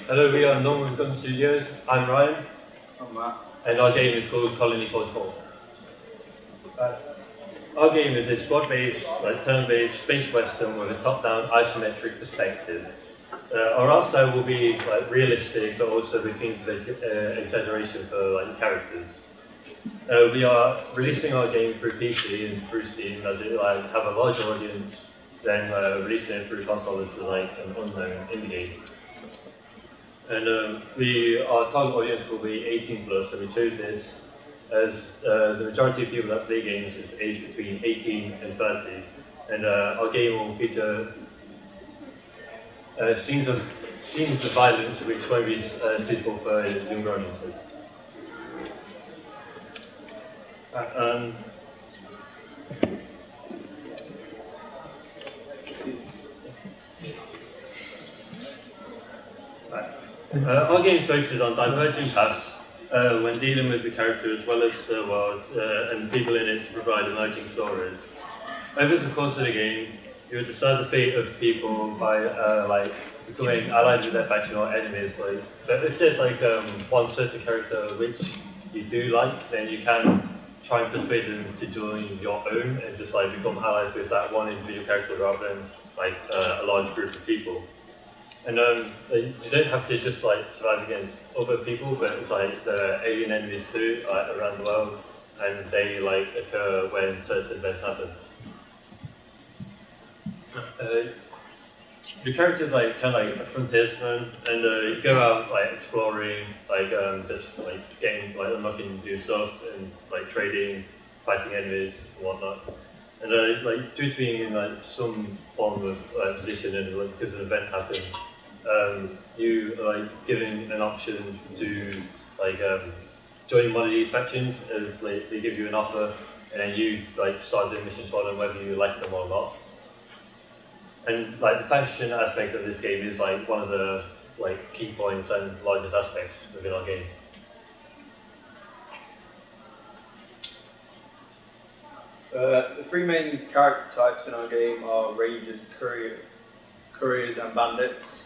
Hello, we are Normal Gun Studios. I'm Ryan, I'm Matt. and our game is called Colony 44. Our game is a squad-based, turn-based space western with a top-down isometric perspective. Our art style will be realistic, but also with themes of exaggeration for characters. We are releasing our game through PC and through Steam, as it have a larger audience than releasing it through console as an unknown indie game. And our target audience will be 18 plus, so we chose this as the majority of people that play games is aged between 18 and 30. And our game will feature scenes of violence which won't be suitable for younger audiences. Our game focuses on diverging paths when dealing with the character as well as the world and people in it to provide emerging stories. Over the course of the game, you will decide the fate of people by becoming allied with their faction or enemies. But if there's one certain character which you do like, then you can try and persuade them to join your own and just become allies with that one individual character rather than a large group of people. And you don't have to just survive against other people, but it's there are alien enemies too around the world, and they occur when certain events happen. Your character is kind of a frontiersman, and you go out exploring, just getting unlocking new stuff and trading, fighting enemies and whatnot. And due to being in some form of position and because an event happens, you are given an option to join one of these factions as they give you an offer, and then you start doing missions for them whether you like them or not. And the faction aspect of this game is one of the key points and largest aspects within our game. The three main character types in our game are Rangers, Couriers and Bandits.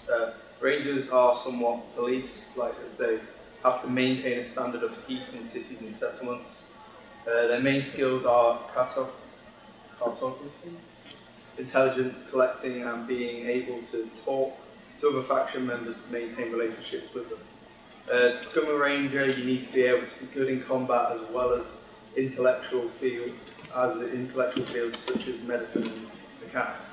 Rangers are somewhat police-like as they have to maintain a standard of peace in cities and settlements. Their main skills are cartography, intelligence collecting, and being able to talk to other faction members to maintain relationships with them. To become a ranger, you need to be able to be good in combat as well as intellectual fields such as medicine and mechanics.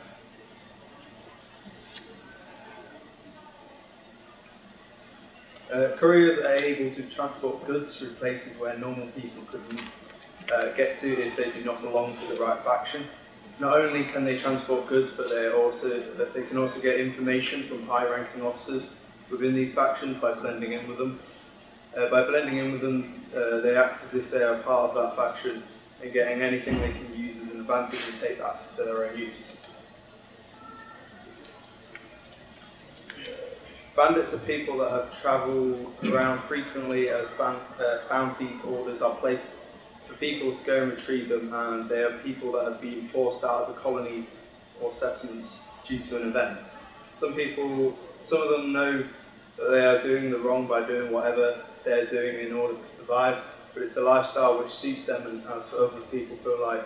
Couriers are able to transport goods through places where normal people couldn't get to if they do not belong to the right faction. Not only can they transport goods, but they can also get information from high-ranking officers within these factions by blending in with them. By blending in with them, they act as if they are part of that faction and getting anything they can use as an advantage and take that for their own use. Bandits are people that have travelled around frequently as bounties orders are placed for people to go and retrieve them, and they are people that have been forced out of the colonies or settlements due to an event. Some of them know that they are doing the wrong by doing whatever they're doing in order to survive, but it's a lifestyle which suits them, and as for other people feel like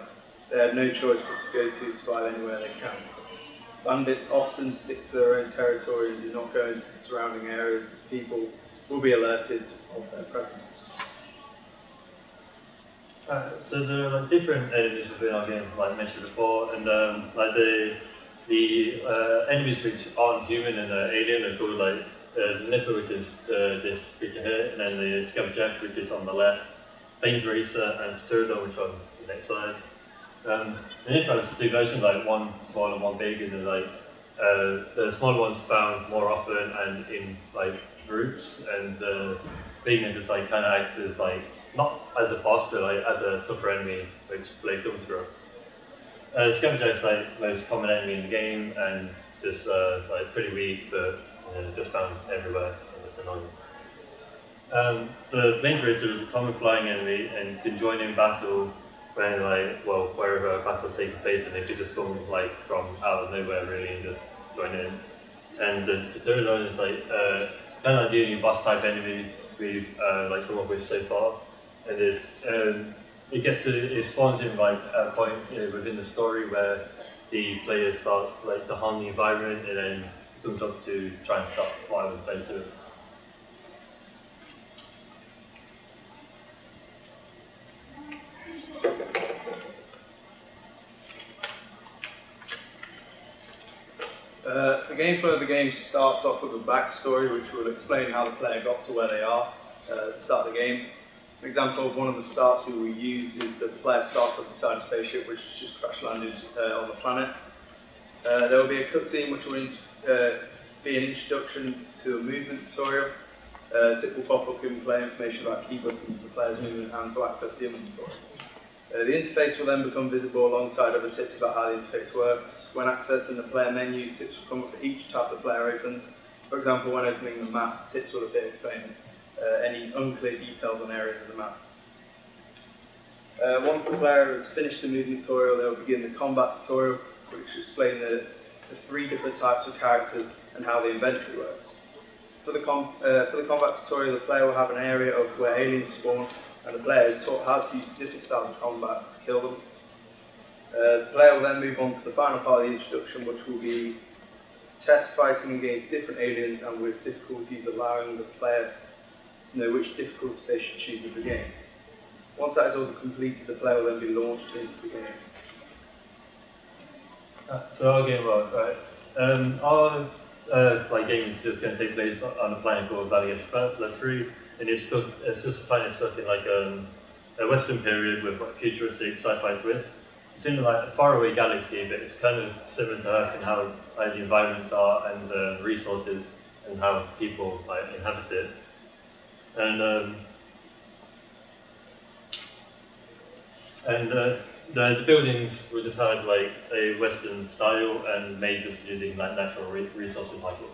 they have no choice but to go to survive anywhere they can. Bandits often stick to their own territory and do not go into the surrounding areas as people will be alerted of their presence. So there are different enemies within our game, like I mentioned before, and the enemies which aren't human and are alien are called the Nipper, which is this creature here, and then the Scavenger, which is on the left, Bane's Racer, and Pterodon, which are on the next side. The Nipper has two versions, one small and one big, and the smaller ones found more often and in groups, and the big Nippers kind of act as not as a boss, but as a tougher enemy which plays guns for us. The Scavenger is the most common enemy in the game, and just pretty weak, but just found everywhere, and just annoying. The Bane's Racer is a common flying enemy and can join in battle when wherever a battle's taking place, and they could just come from out of nowhere really and just join in. And the Pterodon is kind of dealing with boss type enemy we've like come up with so far, and there's it spawns in like a point within the story where the player starts like to harm the environment, and then comes up to try and stop whatever the player's doing. The game flow of the game starts off with a backstory which will explain how the player got to where they are at the start of the game. An example of one of the starts we will use is the player starts off beside a spaceship which just crash landed on the planet. There will be a cutscene which will be an introduction to a movement tutorial. Tip will pop up giving player information about key buttons for the player's movement and to access the inventory. The interface will then become visible alongside other tips about how the interface works. When accessing the player menu, tips will come up for each tab the player opens. For example, when opening the map, tips will appear explaining any unclear details on areas of the map. Once the player has finished the movement tutorial, they will begin the combat tutorial, which will explain the 3 different types of characters and how the inventory works. For the combat tutorial, the player will have an area of where aliens spawn, and the player is taught how to use different styles of combat to kill them. The player will then move on to the final part of the introduction, which will be to test fighting against different aliens and with difficulties, allowing the player to know which difficulty they should choose of the game. Once that is all completed, the player will then be launched into the game. So our game works, right? Our game is just going to take place on a planet called Valley of 3, and it's just a planet stuck in like a Western period with like futuristic sci-fi twist. It's in like a faraway galaxy, but it's kind of similar to Earth in how like the environments are and the resources and how people like inhabit it. And the buildings were just had like a Western style and made just using like natural resources like wood.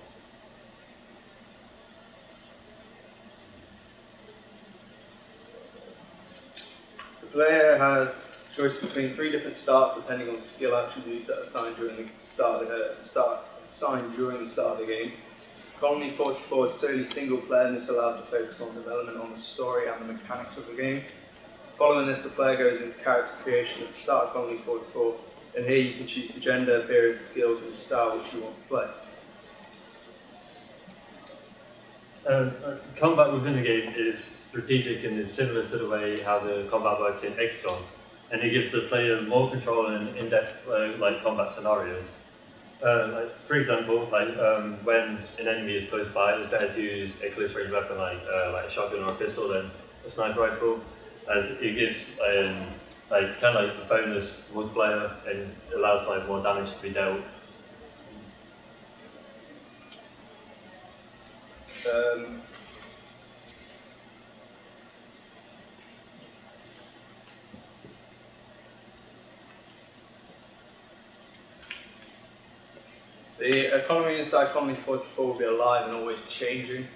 The player has choice between 3 different starts depending on skill attributes that are assigned during the start of the game. Colony 44 is solely single player, and this allows to focus on development on the story and the mechanics of the game. Following this, the player goes into character creation at the start of Colony 44, and here you can choose the gender, appearance, skills, and style which you want to play. Combat within the game is strategic and is similar to the way how the combat works in XCOM, and it gives the player more control and in-depth like combat scenarios. For example, when an enemy is close by, it's better to use a close-range weapon like a shotgun or a pistol than a sniper rifle, as it gives kind of like a bonus multiplayer and allows like more damage to be dealt. The economy inside Colony 44 will be alive and always changing.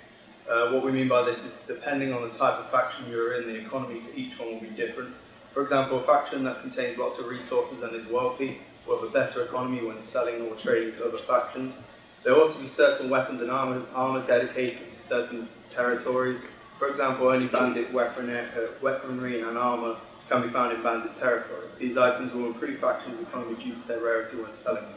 What we mean by this is depending on the type of faction you're in, the economy for each one will be different. For example, a faction that contains lots of resources and is wealthy will have a better economy when selling or trading to other factions. There will also be certain weapons and armor dedicated to certain territories. For example, only bandit weaponry and armor can be found in bandit territory. These items will improve factions' economy due to their rarity when selling them.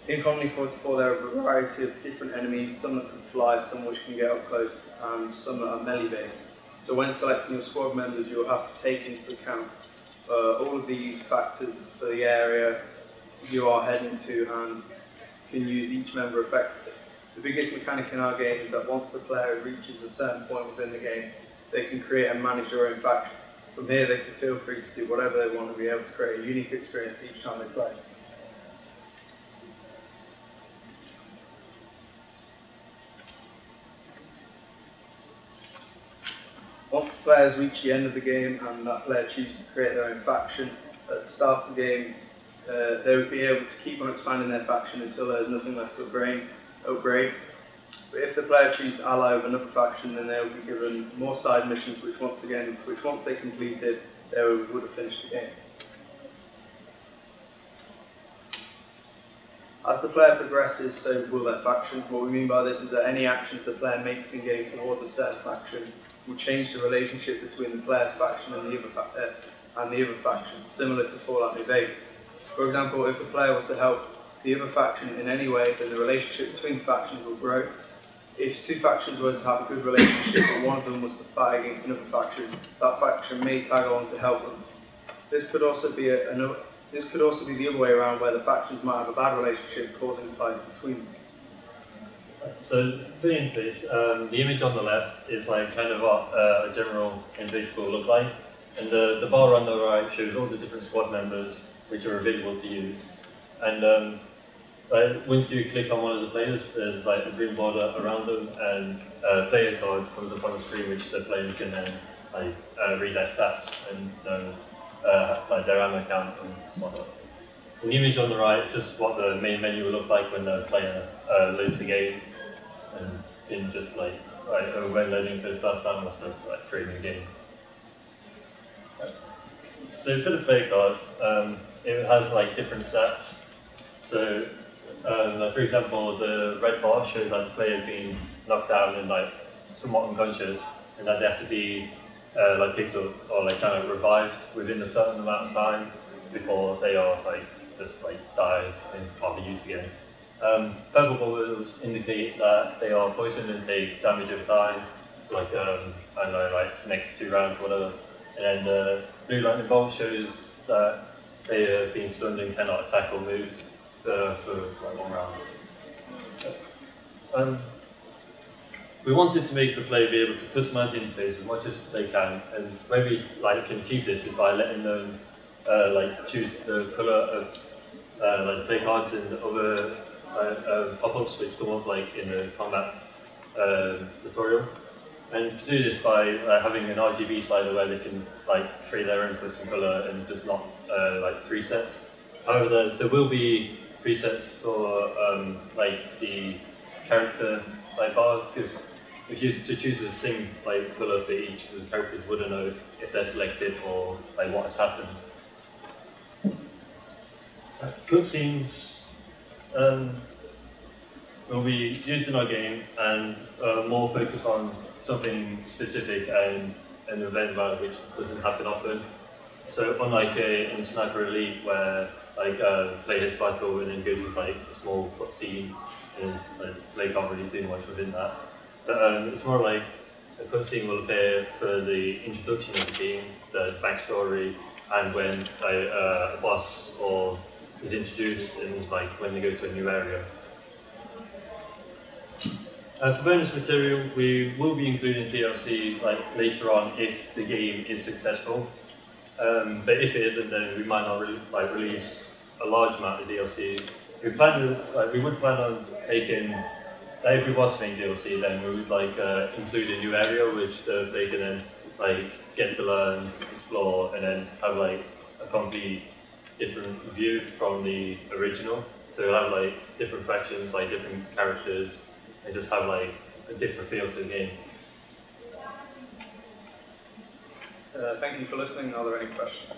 In Colony 44 there are a variety of different enemies, some that can fly, some which can get up close, and some that are melee based. So when selecting your squad members, you'll have to take into account all of these factors for the area you are heading to and can use each member effectively. The biggest mechanic in our game is that once the player reaches a certain point within the game, they can create and manage their own faction. From here they can feel free to do whatever they want and be able to create a unique experience each time they play. Once the players reach the end of the game and that player chooses to create their own faction, at the start of the game they would be able to keep on expanding their faction until there's nothing left to upgrade. But if the player chooses to ally with another faction, then they will be given more side missions which once they completed, they would have finished the game. As the player progresses, so will their faction. What we mean by this is that any actions the player makes in game towards a certain faction will change the relationship between the player's faction and the other faction, similar to Fallout New Vegas. For example, if the player was to help the other faction in any way, then the relationship between the factions will grow. If two factions were to have a good relationship and one of them was to fight against another faction, that faction may tag on to help them. This could also be the other way around, where the factions might have a bad relationship, causing fights between them. So putting into this, the image on the left is like kind of what a general interface will look like, and the bar on the right shows all the different squad members which are available to use. And once you click on one of the players, there's like a green border around them, and a player card comes up on the screen which the player can then read their stats and know like their ammo count and whatnot. And the image on the right is just what the main menu will look like when the player loads the game, and in just when loading for the first time after creating a game. So for the player card, it has like different stats. So for example, the red bar shows that the player has been knocked down and like somewhat unconscious, and that they have to be picked up or kind of revived within a certain amount of time before they are just die and can't be used again. Purple bubbles indicate that they are poisoned and take damage over time, I don't know, next 2 rounds or whatever. And then the blue lightning bolt shows that they have been stunned and cannot attack or move for 1 round. We wanted to make the player be able to customize the interface as much as they can, and where we can achieve this is by letting them choose the colour of the play cards and other pop-ups which come up in the combat tutorial. And to do this by having an RGB slider where they can create their own custom colour and just not presets. However, there will be presets for the character bar, because if you to choose the same colour for each, the characters wouldn't know if they're selected or what has happened. Cutscenes will be used in our game and more focus on something specific and an event about which doesn't happen often. So unlike in Sniper Elite, where play hits vital and then goes into a small cutscene and play can't really do much within that. But it's more like a cutscene will appear for the introduction of the game, the backstory, and when a boss is introduced and when they go to a new area. For bonus material, we will be including DLC later on if the game is successful. But if it isn't, then we might not release a large amount of DLC. We would plan on making, if we was to make DLC, then we would include a new area which they can then get to learn, explore, and then have a complete different view from the original. So we'll have different factions, different characters, and just have a different feel to the game. Thank you for listening. Are there any questions?